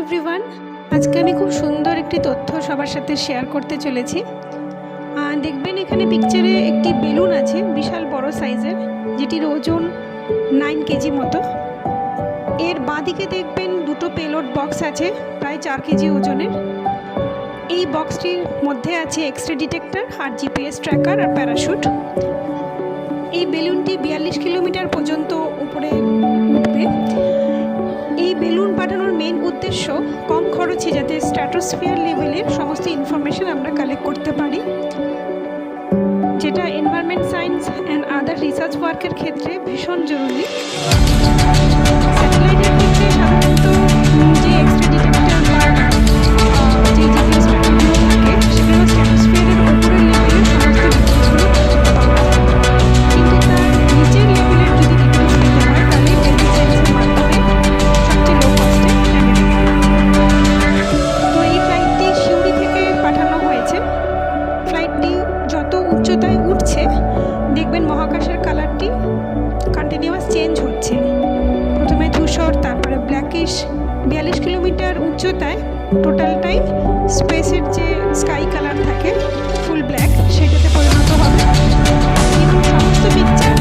Everyone, আজকে আমি খুব সুন্দর একটি তথ্য সবার সাথে শেয়ার করতে চলেছি। দেখবেন এখানে পিকচারে একটি বেলুন আছে বিশাল বড় সাইজের, যেটির ওজন 9 কেজি মতো। এর বাঁদিকে দেখবেন দুটো পেলোড বক্স আছে প্রায় 4 কেজি ওজনের। এই বক্সটির মধ্যে আছে এক্স-রে ডিটেক্টর আর জিপিএস ট্র্যাকার আর প্যারাশুট। এই বেলুনটি 42 কিলোমিটার পর্যন্ত উপরে উঠবে। এই বেলুন পাঠানোর মেন উদ্দেশ্য কম খরচে যাতে স্ট্র্যাটোস্ফিয়ার লেভেলের সমস্ত ইনফরমেশন আমরা কালেক্ট করতে পারি, যেটা environment science and other research ওয়ার্কের ক্ষেত্রে ভীষণ জরুরি। স্যাটেলাইটের ক্ষেত্রে সাধারণত যে এক্স-রে ডিটেক্টর বা যে জিপিএস ট্র্যাকারগুলো থাকে সেগুলো স্ট্র্যাটোস্ফিয়ারের উপরের লেভেলের সমস্ত ডিটেলসগুলো পাওয়া যায়, কিন্তু তার নিচের লেভেলের যদি ডিটেলস পেতে হয় তাহলে টেলিসায়েন্সের মাধ্যমে সবচেয়ে লো কস্টে তো এই ফ্লাইটটি সিউড়ি থেকে পাঠানো হয়েছে। ফ্লাইটটি যত উচ্চতায় উঠছে দেখবেন মহাকাশের কালারটি কন্টিনিউয়াস চেঞ্জ হচ্ছে। প্রথমে ধূসর, তারপরে ব্ল্যাকিশ। 42 কিলোমিটার উচ্চতায় টোটালটাই স্পেসের যে স্কাই কালার থাকে ফুল ব্ল্যাক, সেটাতে পরিণত হবে। এবং সমস্ত পিকচার